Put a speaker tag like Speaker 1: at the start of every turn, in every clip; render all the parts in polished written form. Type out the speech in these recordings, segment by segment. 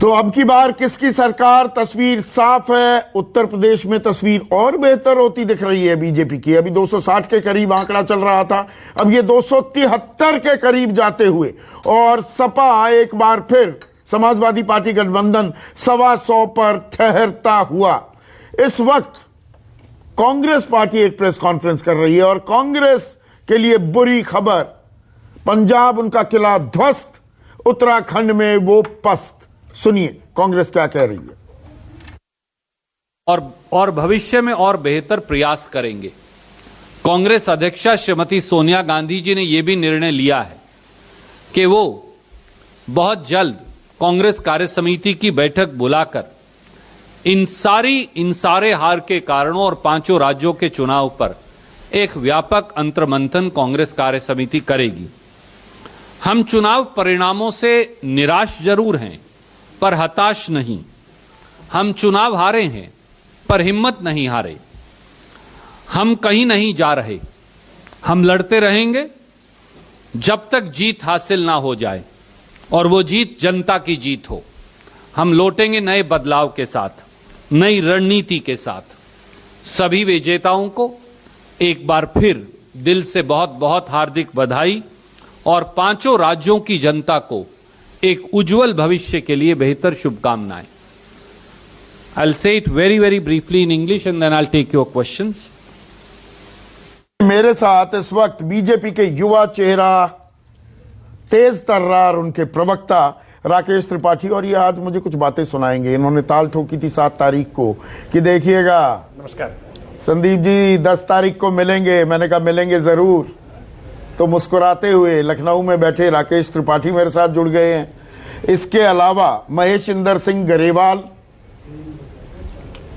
Speaker 1: तो अब की बार किसकी सरकार, तस्वीर साफ है। उत्तर प्रदेश में तस्वीर और बेहतर होती दिख रही है बीजेपी की। अभी 260 के करीब आंकड़ा चल रहा था, अब ये 273 के करीब जाते हुए, और सपा एक बार फिर समाजवादी पार्टी गठबंधन 125 पर ठहरता हुआ। इस वक्त कांग्रेस पार्टी एक प्रेस कॉन्फ्रेंस कर रही है और कांग्रेस के लिए बुरी खबर, पंजाब उनका किला ध्वस्त, उत्तराखंड में वो पस्त। सुनिए कांग्रेस क्या कह रही है।
Speaker 2: और भविष्य में और बेहतर प्रयास करेंगे। कांग्रेस अध्यक्षा श्रीमती सोनिया गांधी जी ने यह भी निर्णय लिया है कि वो बहुत जल्द कांग्रेस कार्य समिति की बैठक बुलाकर इन सारे हार के कारणों और 5 राज्यों के चुनाव पर एक व्यापक अंतर्मंथन कांग्रेस कार्य समिति करेगी। हम चुनाव परिणामों से निराश जरूर हैं पर हताश नहीं। हम चुनाव हारे हैं पर हिम्मत नहीं हारे। हम कहीं नहीं जा रहे, हम लड़ते रहेंगे जब तक जीत हासिल ना हो जाए, और वो जीत जनता की जीत हो। हम लौटेंगे नए बदलाव के साथ, नई रणनीति के साथ। सभी विजेताओं को एक बार फिर दिल से बहुत बहुत हार्दिक बधाई, और 5 राज्यों की जनता को एक उज्जवल भविष्य के लिए बेहतर शुभकामनाएं। I'll say it very briefly in English and then I'll take your questions.
Speaker 1: मेरे साथ इस वक्त बीजेपी के युवा चेहरा, तेज तर्रार उनके प्रवक्ता राकेश त्रिपाठी, और ये आज मुझे कुछ बातें सुनाएंगे। इन्होंने ताल ठोकी थी 7 तारीख को कि देखिएगा,
Speaker 3: नमस्कार
Speaker 1: संदीप जी 10 तारीख को मिलेंगे। मैंने कहा मिलेंगे जरूर। तो मुस्कुराते हुए लखनऊ में बैठे राकेश त्रिपाठी मेरे साथ जुड़ गए हैं। इसके अलावा महेश इंदर सिंह गरेवाल,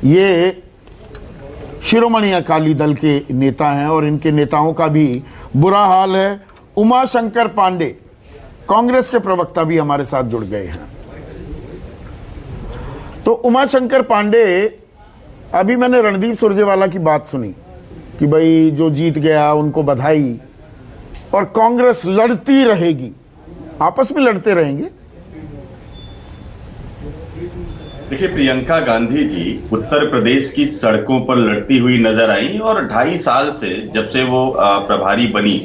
Speaker 1: ये शिरोमणि अकाली दल के नेता हैं और इनके नेताओं का भी बुरा हाल है। उमाशंकर पांडे कांग्रेस के प्रवक्ता भी हमारे साथ जुड़ गए हैं। तो उमाशंकर पांडे, अभी मैंने रणदीप सुरजेवाला की बात सुनी कि भाई जो जीत गया उनको बधाई, और कांग्रेस लड़ती रहेगी, आपस में लड़ते रहेंगे।
Speaker 4: देखिए, प्रियंका गांधी जी उत्तर प्रदेश की सड़कों पर लड़ती हुई नजर आई, और 2.5 साल से जब से वो प्रभारी बनी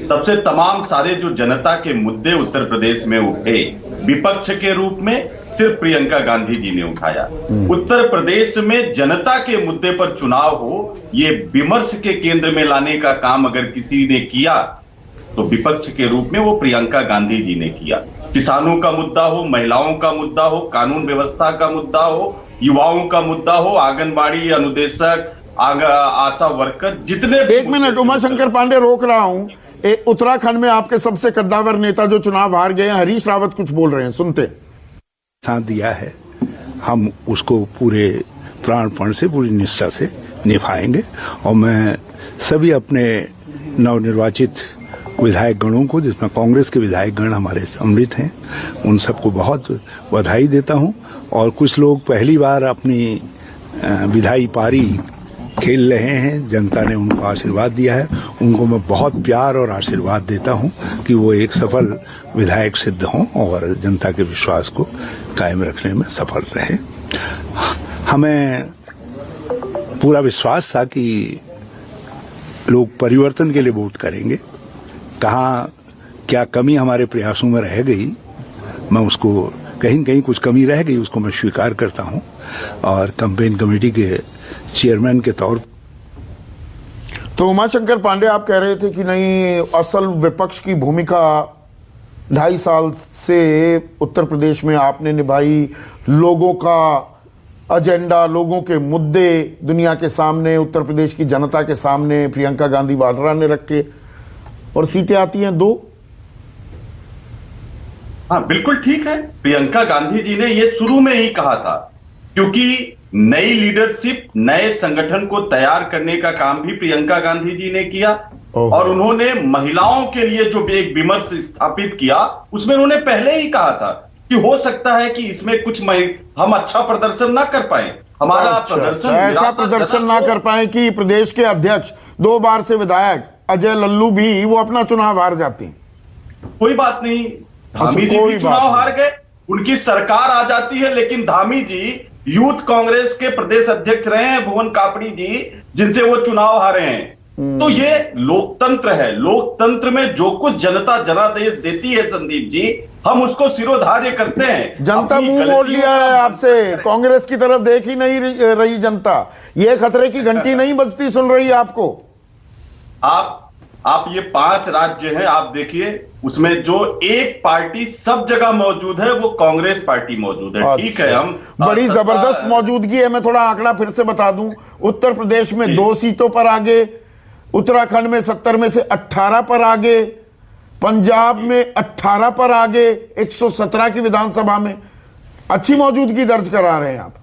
Speaker 4: तब से तमाम सारे जो जनता के मुद्दे उत्तर प्रदेश में उठे, विपक्ष के रूप में सिर्फ प्रियंका गांधी जी ने उठाया। उत्तर प्रदेश में जनता के मुद्दे पर चुनाव हो, ये विमर्श के केंद्र में लाने का काम अगर किसी ने किया तो विपक्ष के रूप में वो प्रियंका गांधी जी ने किया। किसानों का मुद्दा हो, महिलाओं का मुद्दा हो, कानून व्यवस्था का मुद्दा हो, युवाओं का मुद्दा हो, आंगनबाड़ी अनुदेशक, आशा वर्कर, जितने।
Speaker 1: एक मिनट उमाशंकर पांडे, रोक रहा हूं। उत्तराखंड में आपके सबसे कद्दावर नेता जो चुनाव हार गए हैं, हरीश रावत, कुछ बोल रहे हैं, सुनते।
Speaker 3: साथ दिया है, हम उसको पूरे प्राणपण से, पूरी निष्ठा से निभाएंगे। और मैं सभी अपने नवनिर्वाचित विधायक गणों को, जिसमें कांग्रेस के विधायक गण हमारे सम्मिलित हैं, उन सबको बहुत बधाई देता हूं। और कुछ लोग पहली बार अपनी विधायी पारी खेल रहे हैं, जनता ने उनको आशीर्वाद दिया है, उनको मैं बहुत प्यार और आशीर्वाद देता हूं कि वो एक सफल विधायक सिद्ध हों और जनता के विश्वास को कायम रखने में सफल रहे। हमें पूरा विश्वास था कि लोग परिवर्तन के लिए वोट करेंगे। कहाँ क्या कमी हमारे प्रयासों में रह गई, मैं उसको कहीं न कहीं कुछ कमी रह गई, उसको मैं स्वीकार करता हूं, और कैंपेन कमेटी के चेयरमैन के तौर।
Speaker 1: तो उमाशंकर पांडे, आप कह रहे थे कि नहीं, असल विपक्ष की भूमिका 2.5 साल से उत्तर प्रदेश में आपने निभाई। लोगों का एजेंडा, लोगों के मुद्दे दुनिया के सामने, उत्तर प्रदेश की जनता के सामने प्रियंका गांधी वाड्रा ने रखे, और सीटें आती हैं 2।
Speaker 4: हाँ, बिल्कुल ठीक है। प्रियंका गांधी जी ने ये शुरू में ही कहा था, क्योंकि नई लीडरशिप, नए संगठन को तैयार करने का काम भी प्रियंका गांधी जी ने किया, और उन्होंने महिलाओं के लिए जो एक विमर्श स्थापित किया, उसमें उन्होंने पहले ही कहा था कि हो सकता है कि इसमें कुछ हम अच्छा प्रदर्शन ना कर पाए, हमारा प्रदर्शन,
Speaker 1: ऐसा प्रदर्शन ना कर पाए कि प्रदेश के अध्यक्ष, 2 बार से विधायक अजय लल्लू भी वो अपना चुनाव हार जाती।
Speaker 4: कोई बात नहीं, धामी जी भी चुनाव हार गए, उनकी सरकार आ जाती है, लेकिन धामी जी यूथ कांग्रेस के प्रदेश अध्यक्ष रहे हैं, भुवन कापड़ी जी, जिनसे वो चुनाव हारे हैं। तो ये लोकतंत्र है। लोकतंत्र में जो कुछ जनता जनादेश देती है संदीप जी, हम उसको सिरोधार्य करते हैं।
Speaker 1: जनता मुंह मोड़ लिया है आपसे, कांग्रेस की तरफ देख ही नहीं रही जनता। ये खतरे की घंटी नहीं बजती सुन रही है आपको।
Speaker 4: आप ये 5 राज्य हैं, आप देखिए, उसमें जो एक पार्टी सब जगह मौजूद है वो कांग्रेस पार्टी मौजूद है। ठीक है, हम
Speaker 1: बड़ी जबरदस्त मौजूदगी है। मैं थोड़ा आंकड़ा फिर से बता दूं, उत्तर प्रदेश में 2 सीटों पर आगे, उत्तराखंड में 70 में से 18 पर आगे, पंजाब में 18 पर आगे, 117 की विधानसभा में अच्छी मौजूदगी दर्ज करा रहे हैं आप।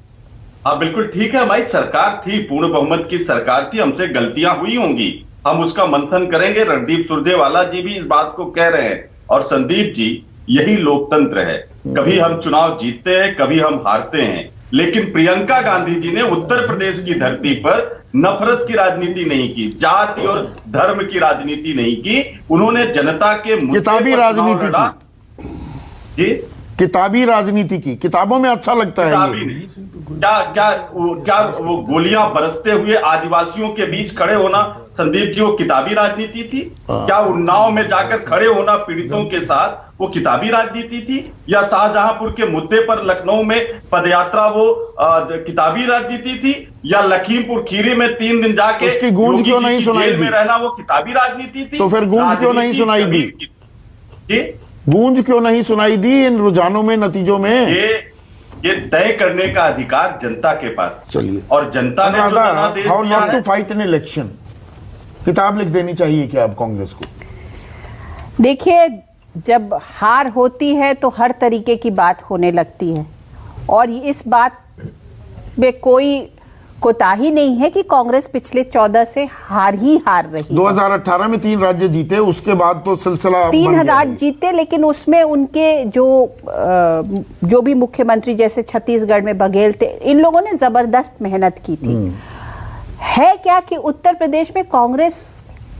Speaker 4: हाँ बिल्कुल ठीक है, हमारी सरकार थी, पूर्ण बहुमत की सरकार थी, हमसे गलतियां हुई होंगी, हम उसका मंथन करेंगे। रणदीप सुरजेवाला जी भी इस बात को कह रहे हैं। और संदीप जी, यही लोकतंत्र है। कभी हम चुनाव जीतते हैं, कभी हम हारते हैं, लेकिन प्रियंका गांधी जी ने उत्तर प्रदेश की धरती पर नफरत की राजनीति नहीं की, जाति और धर्म की राजनीति नहीं की। उन्होंने जनता के मुद्दे
Speaker 1: किताबी
Speaker 4: पर
Speaker 1: राजनीति
Speaker 4: लड़ा।
Speaker 1: की।
Speaker 4: जी,
Speaker 1: किताबी राजनीति की, किताबों में अच्छा लगता है
Speaker 4: किताबी नहीं। क्या वो गोलियां बरसते हुए आदिवासियों के बीच खड़े होना संदीप जी, वो किताबी राजनीति थी? क्या उन्नाव में जाकर खड़े होना पीड़ितों के साथ, वो किताबी राजनीति थी? या शाहजहांपुर के मुद्दे पर लखनऊ में पदयात्रा, वो किताबी राजनीति थी? या लखीमपुर खीरी में 3 दिन जाके
Speaker 1: उसकी गूंज क्यों नहीं सुनाई दी?
Speaker 4: में रहना वो किताबी राजनीति थी?
Speaker 1: तो फिर गूंज क्यों नहीं सुनाई दी? गूंज क्यों नहीं सुनाई दी इन रुझानों में, नतीजों में?
Speaker 4: ये तय करने का अधिकार जनता के पास।
Speaker 1: चलिए,
Speaker 4: और जनता ने जो जनादेश
Speaker 1: हाउ
Speaker 4: दिया
Speaker 1: नॉट टू
Speaker 4: है,
Speaker 1: फाइट इन इलेक्शन किताब लिख देनी चाहिए क्या अब कांग्रेस को?
Speaker 5: देखिए, जब हार होती है तो हर तरीके की बात होने लगती है, और इस बात में कोई कोताही नहीं है कि कांग्रेस पिछले 14 से हार रही।
Speaker 1: 2018 में 3 राज्य जीते, उसके बाद तो सिलसिला
Speaker 5: 3 राज्य जीते, लेकिन उसमें उनके जो भी मुख्यमंत्री जैसे छत्तीसगढ़ में बघेल थे, इन लोगों ने जबरदस्त मेहनत की थी। है क्या कि उत्तर प्रदेश में कांग्रेस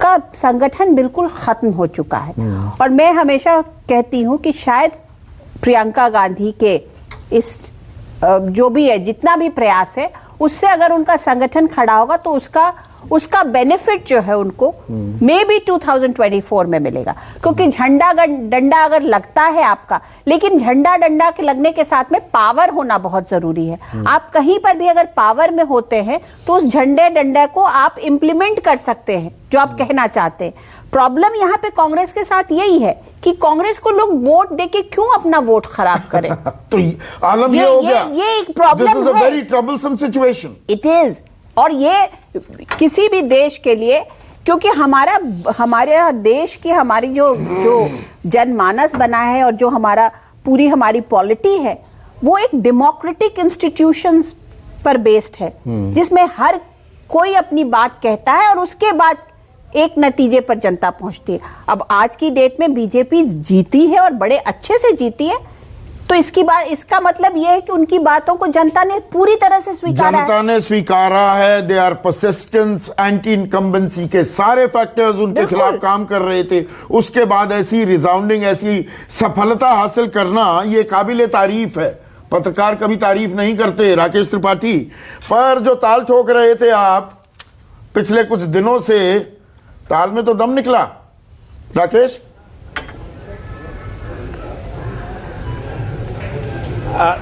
Speaker 5: का संगठन बिल्कुल खत्म हो चुका है। और मैं हमेशा कहती हूं कि शायद प्रियंका गांधी के इस जो भी है, जितना भी प्रयास है, उससे अगर उनका संगठन खड़ा होगा तो उसका बेनिफिट जो है उनको मे बी 2024 में मिलेगा। क्योंकि झंडा डंडा अगर लगता है आपका, लेकिन झंडा डंडा के लगने के साथ में पावर होना बहुत जरूरी है। आप कहीं पर भी अगर पावर में होते हैं तो उस झंडे डंडा को आप इंप्लीमेंट कर सकते हैं जो आप कहना चाहते हैं। प्रॉब्लम यहाँ पे कांग्रेस के साथ यही है कि कांग्रेस को लोग वोट देके क्यों अपना वोट खराब करें।
Speaker 1: तो आलम ये हो गया,
Speaker 5: ये एक प्रॉब्लम है।
Speaker 1: Very troublesome situation
Speaker 5: it is. और ये किसी भी देश के लिए, क्योंकि हमारे देश की हमारी जो जनमानस बना है और जो हमारी पॉलिटी है, वो एक डेमोक्रेटिक इंस्टीट्यूशंस पर बेस्ड है, जिसमें हर कोई अपनी बात कहता है और उसके बाद एक नतीजे पर जनता पहुंचती है। अब आज की डेट में बीजेपी जीती है और बड़े अच्छे से जीती है, तो इसका मतलब यह है कि उनकी बातों को जनता ने पूरी तरह से स्वीकारा है।
Speaker 1: जनता ने स्वीकारा है। They are persistence, anti incumbency के सारे फैक्टर्स उनके खिलाफ काम कर रहे थे। उसके बाद ऐसी रिजाउंडिंग, ऐसी सफलता हासिल करना, ये काबिले तारीफ है। पत्रकार कभी तारीफ नहीं करते राकेश त्रिपाठी, पर जो ताल ठोक रहे थे आप पिछले कुछ दिनों से, ताल में तो दम निकला। राकेश,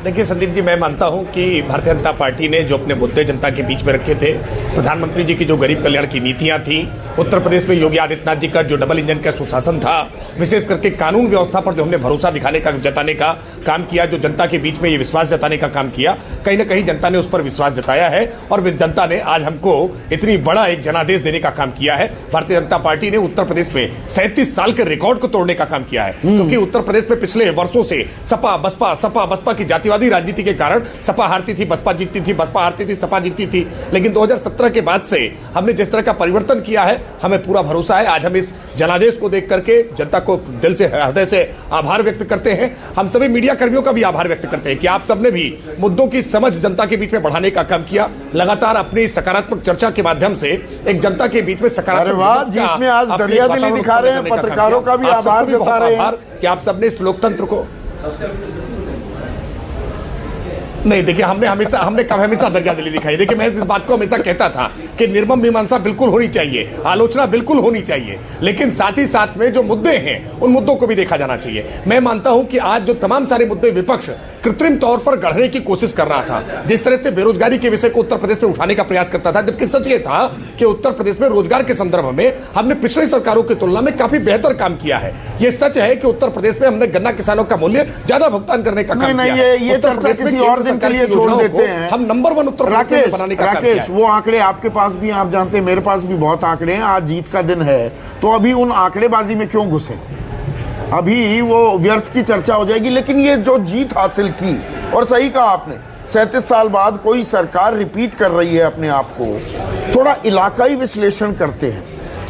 Speaker 6: देखिए संदीप जी, मैं मानता हूं कि भारतीय जनता पार्टी ने जो अपने मुद्दे जनता के बीच में रखे थे, प्रधानमंत्री जी की जो गरीब कल्याण की नीतियां थी, उत्तर प्रदेश में योगी आदित्यनाथ जी का जो डबल इंजन का सुशासन था, विशेष करके कानून व्यवस्था पर जो हमने भरोसा जताने का काम किया, जो जनता के बीच में ये विश्वास जताने का काम किया, कहीं ना कहीं जनता ने उस पर विश्वास जताया है। और जनता ने आज हमको इतनी बड़ा एक जनादेश देने का काम किया है। भारतीय जनता पार्टी ने उत्तर प्रदेश में 37 साल के रिकॉर्ड को तोड़ने का काम किया है, क्योंकि उत्तर प्रदेश में पिछले वर्षों से सपा बसपा की जातिवादी राजनीति के कारण सपा हारती थी, बसपा जीतती थी, बसपा हारती थी, सपा जीतती थी। लेकिन 2017 के बाद से हमने जिस तरह का परिवर्तन किया है, हमें पूरा भरोसा है। आज हम इस जनादेश को देख करके जनता को दिल से, हृदय से आभार व्यक्त करते हैं। हम सभी मीडिया कर्मियों का भी आभार व्यक्त करते हैं कि आप सबने भी मुद्दों की समझ जनता के बीच में बढ़ाने का काम किया। लगातार अपनी सकारात्मक चर्चा के माध्यम से एक जनता के बीच में सकारात्मक
Speaker 1: आज दरियादिली दिखा रहे हैं, पत्रकारों का भी आभार जता रहे हैं
Speaker 6: कि आप सबने इस लोकतंत्र को नहीं, देखिए हमने कब हमेशा दर्जादिली दिखाई। देखिए मैं इस बात को हमेशा कहता था कि निर्मम मीमांसा बिल्कुल होनी चाहिए, आलोचना बिल्कुल होनी चाहिए, लेकिन साथ ही साथ में जो मुद्दे हैं उन मुद्दों को भी देखा जाना चाहिए। मैं मानता हूं कि आज जो तमाम सारे मुद्दे विपक्ष कृत्रिम तौर पर गढ़ने की कोशिश कर रहा था, जिस तरह से बेरोजगारी के विषय को उत्तर प्रदेश में उठाने का प्रयास करता था, जबकि सच ये था कि उत्तर प्रदेश में रोजगार के संदर्भ में हमने पिछली सरकारों की तुलना में काफी बेहतर काम किया है। यह सच है कि उत्तर प्रदेश में हमने गन्ना किसानों का मूल्य ज्यादा भुगतान करने का काम किया है।
Speaker 1: ये चर्चा किसी और दिन के लिए छोड़ देते हैं।
Speaker 6: हम नंबर 1 उत्तर प्रदेश में बनाने का काम किया है।
Speaker 1: राकेश, वो आंकड़े आपके पास भी, आप जानते हैं मेरे पास भी बहुत आंकड़े हैं। आज जीत का दिन है तो अभी उन आंकड़ेबाजी में क्यों घुसे, अभी वो व्यर्थ की चर्चा हो जाएगी। लेकिन ये जो जीत हासिल की, और सही कहा आपने, 37 साल बाद कोई सरकार रिपीट कर रही है अपने आप को। थोड़ा इलाकाई विश्लेषण करते हैं।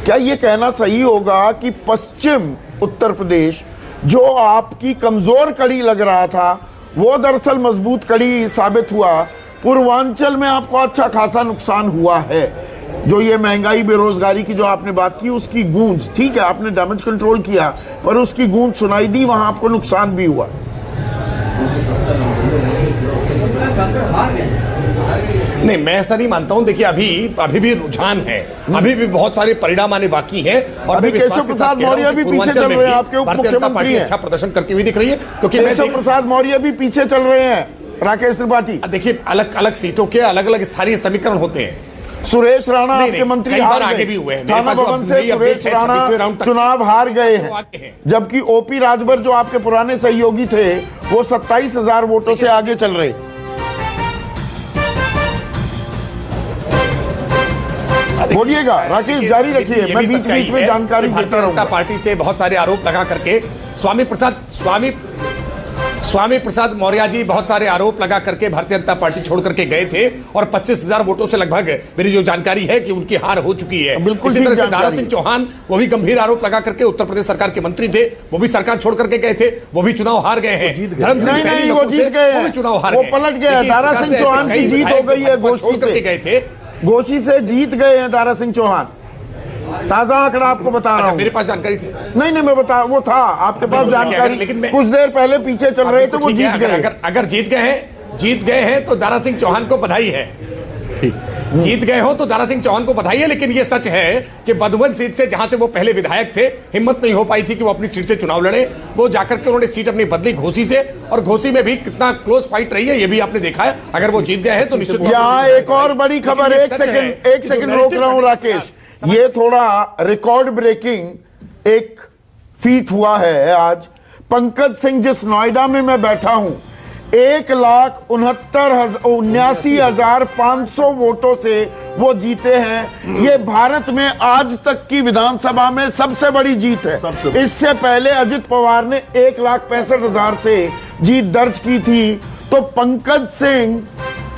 Speaker 1: क्या ये कहना सही होगा कि पश्चिम उत्तर प्रदेश जो आपकी कमजोर कड़ी लग रहा था वो दरअसल मजबूत कड़ी साबित हुआ? पूर्वांचल में आपको अच्छा खासा नुकसान हुआ है। जो ये महंगाई, बेरोजगारी की जो आपने बात की, उसकी गूंज, ठीक है आपने डैमेज कंट्रोल किया, पर उसकी गूंज सुनाई दी, वहां आपको नुकसान भी हुआ।
Speaker 6: नहीं, मैं ऐसा नहीं मानता हूं। देखिए अभी भी रुझान है, अभी भी बहुत सारे परिणाम आने बाकी हैं। और
Speaker 1: अभी केशव प्रसाद मौर्य भी पीछे चल रहे हैं, आपके उप मुख्यमंत्री हैं,
Speaker 6: अच्छा प्रदर्शन करती हुई दिख रही है, क्योंकि
Speaker 1: केशव प्रसाद मौर्य भी पीछे चल रहे हैं राकेश त्रिपाठी।
Speaker 6: देखिए अलग अलग सीटों के अलग अलग स्थानीय समीकरण होते हैं।
Speaker 1: सुरेश राणा आपके मंत्री
Speaker 6: कई बार आगे भी हुए हैं।
Speaker 1: थाना भवन से सुरेश राणा चुनाव हार गए हैं, जबकि ओपी राजभर जो आपके पुराने सहयोगी थे वो 27,000 वोटों से आगे चल रहे। बोलिएगा राकेश, जारी रखिए, मैं बीच बीच में जानकारी देता रहूंगा।
Speaker 6: पार्टी से बहुत सारे आरोप लगा करके स्वामी प्रसाद मौर्य जी बहुत सारे आरोप लगा करके भारतीय जनता पार्टी छोड़ करके गए थे, और 25,000 वोटों से लगभग मेरी जो जानकारी है कि उनकी हार हो चुकी है।
Speaker 1: बिल्कुल।
Speaker 6: इसी तरह से दारा सिंह चौहान, वो भी गंभीर आरोप लगा करके उत्तर प्रदेश सरकार के मंत्री थे, वो भी सरकार छोड़ करके गए थे, वो भी चुनाव हार गए हैं।
Speaker 1: नहीं, वो जीत गए हैं,
Speaker 6: चुनाव हार
Speaker 1: वो पलट गए। दारा सिंह चौहान की जीत हो गई है, गोशी से जीत गए हैं दारा सिंह चौहान। ताजा आंकड़ा आपको बता रहा हूं,
Speaker 6: मेरे पास जानकारी थी।
Speaker 1: नहीं मैं बता, वो था आपके पास जानकारी, लेकिन कुछ देर पहले पीछे चल रहे थे, वो जीत गए।
Speaker 6: अगर जीत गए हैं तो दारा सिंह चौहान को बधाई है। जीत गए हो तो दारा सिंह चौहान को बधाई है, लेकिन यह सच है कि मधुबन सीट से, जहां से वो पहले विधायक थे, हिम्मत नहीं हो पाई थी कि वो अपनी सीट से चुनाव लड़े। वो जाकर के उन्होंने सीट अपनी बदली घोसी से, और घोसी में भी कितना क्लोज फाइट रही है ये भी आपने देखा है। अगर वो जीत गए हैं तो निश्चित।
Speaker 1: यहाँ एक और बड़ी खबर, एक सेकंड रोक रहा हूं राकेश, ये थोड़ा रिकॉर्ड ब्रेकिंग एक फीट हुआ है आज। पंकज सिंह, जिस नोएडा में मैं बैठा हूं, 1,79,500 वोटों से वो जीते हैं। ये भारत में आज तक की विधानसभा में सबसे बड़ी जीत है। इससे पहले अजित पवार ने 1,65,000 से जीत दर्ज की थी। तो पंकज सिंह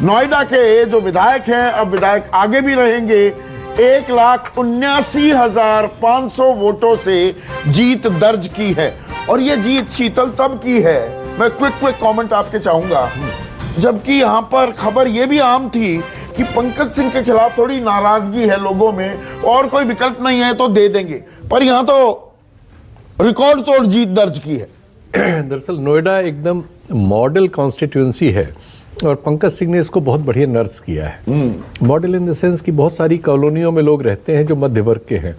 Speaker 1: नोएडा के जो विधायक हैं, अब विधायक आगे भी रहेंगे, 1,79,500 वोटों से जीत दर्ज की है। और ये जीत शीतल तब की है, मैं क्विक कमेंट आपके चाहूंगा, जबकि यहां पर खबर यह भी आम थी कि पंकज सिंह के खिलाफ थोड़ी नाराजगी है लोगों में, और कोई विकल्प नहीं है तो दे देंगे, पर यहां तो रिकॉर्ड तोड़ जीत दर्ज की है।
Speaker 7: दरअसल नोएडा एकदम मॉडल कॉन्स्टिट्यूएंसी है, और पंकज सिंह ने इसको बहुत बढ़िया नर्स किया है। मॉडल इन द सेंस कि बहुत सारी कॉलोनियों में लोग रहते हैं जो मध्य वर्ग के हैं,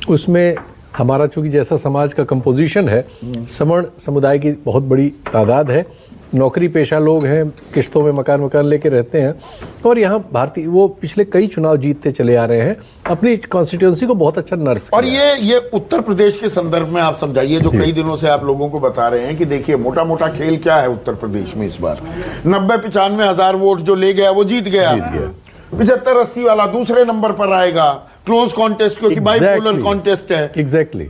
Speaker 7: उसमें हमारा चूंकि जैसा समाज का कंपोजिशन है, सवर्ण समुदाय की बहुत बड़ी तादाद है, नौकरी पेशा लोग हैं, किश्तों में मकान लेके रहते हैं, और यहाँ भारतीय वो पिछले कई चुनाव जीतते चले आ रहे हैं, अपनी कॉन्स्टिट्यूएंसी को बहुत अच्छा नर्स किया।
Speaker 1: और ये उत्तर प्रदेश के संदर्भ में आप समझाइए, जो कई दिनों से आप लोगों को बता रहे हैं कि देखिए मोटा मोटा खेल क्या है उत्तर प्रदेश में इस बार। 90-95 हजार वोट जो ले गया वो जीत गया। 75-80 वाला दूसरे नंबर पर आएगा, क्लोज कॉन्टेस्ट, क्योंकि बाइपोलर कॉन्टेस्ट है।
Speaker 7: एग्जैक्टली।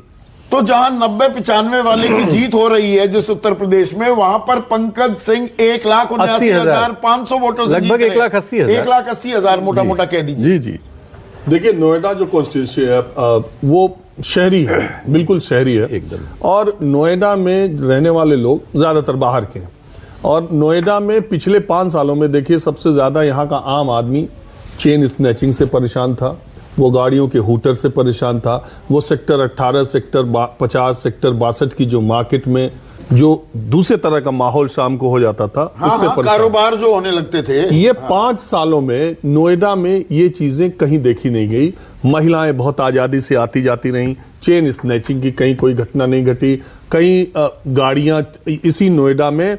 Speaker 1: तो जहां 90-95 वाले की जीत हो रही है जिस उत्तर प्रदेश में, वहां पर पंकज सिंह 1,79,500 वोटों से
Speaker 7: लगभग
Speaker 1: 1,80,000 मोटा मोटा कह दीजिए।
Speaker 8: जी देखिए, नोएडा जो कॉन्स्टिट्यूंसी है वो शहरी है, बिल्कुल शहरी है
Speaker 7: एकदम,
Speaker 8: और नोएडा में रहने वाले लोग ज्यादातर बाहर के हैं। और नोएडा में पिछले 5 सालों में देखिए सबसे ज्यादा यहाँ का आम आदमी चेन स्नैचिंग से परेशान था, वो गाड़ियों के हूटर से परेशान था, वो सेक्टर 18, सेक्टर 50, सेक्टर 62 की जो मार्केट में जो दूसरे तरह का माहौल शाम को हो जाता था,
Speaker 1: हाँ,
Speaker 8: उससे
Speaker 1: हाँ,
Speaker 8: परेशान।
Speaker 1: कारोबार जो होने लगते थे,
Speaker 8: ये 5 सालों में नोएडा में ये चीजें कहीं देखी नहीं गई। महिलाएं बहुत आजादी से आती जाती रहीं, चेन स्नैचिंग की कहीं कोई घटना नहीं घटी। कई गाड़ियां इसी नोएडा में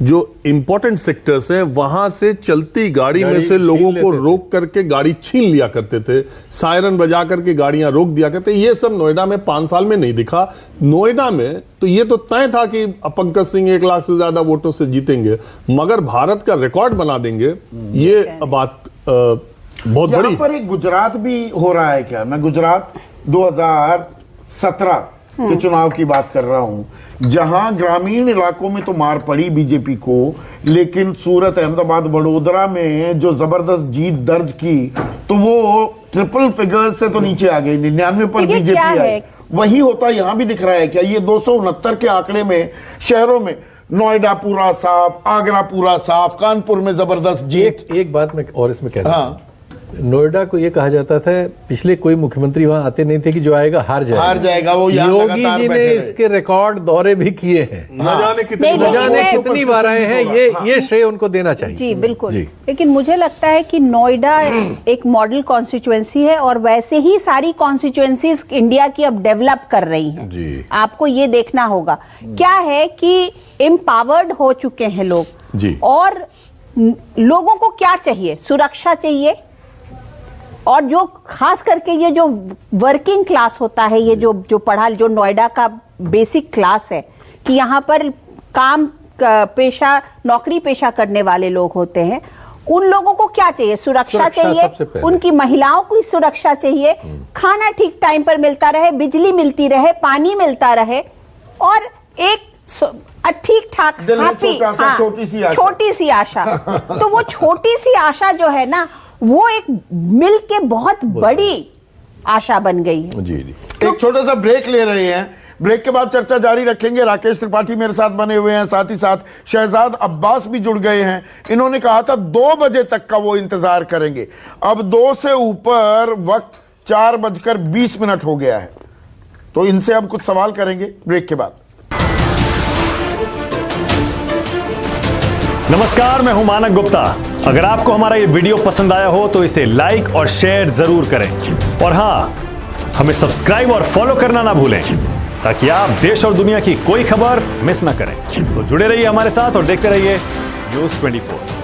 Speaker 8: जो इंपॉर्टेंट सेक्टर्स हैं वहां से चलती गाड़ी में से लोगों को रोक करके गाड़ी छीन लिया करते थे, सायरन बजा करके गाड़ियां रोक दिया करते। ये सब नोएडा में 5 साल में नहीं दिखा। नोएडा में तो ये तो तय था कि पंकज सिंह 1 लाख से ज्यादा वोटों से जीतेंगे, मगर भारत का रिकॉर्ड बना देंगे, ये बात बहुत बड़ी।
Speaker 1: यहाँ पर एक गुजरात भी हो रहा है क्या? मैं गुजरात 2017 के चुनाव की बात कर रहा हूं, जहां ग्रामीण इलाकों में तो मार पड़ी बीजेपी को, लेकिन सूरत, अहमदाबाद, वडोदरा में जो जबरदस्त जीत दर्ज की, तो वो ट्रिपल फिगर्स से तो नीचे आ गई, 99 पर बीजेपी आई। वही होता यहां भी दिख रहा है क्या? ये 269 के आंकड़े में शहरों में नोएडा पूरा साफ, आगरा पूरा साफ, कानपुर में जबरदस्त जीत।
Speaker 7: एक बात मैं और इसमें कहता हूं,
Speaker 1: हाँ,
Speaker 7: नोएडा को ये कहा जाता था पिछले कोई मुख्यमंत्री वहां आते नहीं थे कि जो आएगा हार जाएगा।
Speaker 1: वो यहाँ
Speaker 7: योगी
Speaker 1: लगातार
Speaker 7: जी ने
Speaker 1: बैठे रहे।
Speaker 7: इसके रिकॉर्ड दौरे भी किए हैं,
Speaker 8: न जाने कितनी
Speaker 7: कितनी बार आए हैं। ये श्रेय उनको देना चाहिए।
Speaker 5: जी बिल्कुल। लेकिन मुझे लगता है कि नोएडा एक मॉडल कॉन्स्टिट्यूएंसी है और वैसे ही सारी कॉन्स्टिट्यूएंसीज इंडिया की अब डेवलप कर रही हैं। आपको ये देखना होगा क्या है कि एम्पावर्ड हो चुके हैं लोग
Speaker 7: जी।
Speaker 5: और लोगों को क्या चाहिए? सुरक्षा चाहिए, और जो खास करके ये जो वर्किंग क्लास होता है, ये जो पढ़ा, जो नोएडा का बेसिक क्लास है कि यहाँ पर काम पेशा, नौकरी पेशा करने वाले लोग होते हैं, उन लोगों को क्या चाहिए? सुरक्षा चाहिए, उनकी महिलाओं को सुरक्षा चाहिए, खाना ठीक टाइम पर मिलता रहे, बिजली मिलती रहे, पानी मिलता रहे, और एक ठीक ठाक हैप्पी, छोटी सी आशा। तो वो छोटी सी आशा जो है ना, वो एक मिल के बहुत बड़ी आशा बन गई है।
Speaker 7: जी जी।
Speaker 1: एक छोटा सा ब्रेक ले रहे हैं, ब्रेक के बाद चर्चा जारी रखेंगे। राकेश त्रिपाठी मेरे साथ बने हुए हैं, साथ ही साथ शहजाद अब्बास भी जुड़ गए हैं। इन्होंने कहा था 2 बजे तक का वो इंतजार करेंगे, अब 2 से ऊपर वक्त 4:20 हो गया है, तो इनसे अब कुछ सवाल करेंगे ब्रेक के बाद।
Speaker 9: नमस्कार, मैं हूं मानक गुप्ता। अगर आपको हमारा ये वीडियो पसंद आया हो तो इसे लाइक और शेयर जरूर करें, और हाँ, हमें सब्सक्राइब और फॉलो करना ना भूलें ताकि आप देश और दुनिया की कोई खबर मिस ना करें। तो जुड़े रहिए हमारे साथ और देखते रहिए न्यूज़ 24।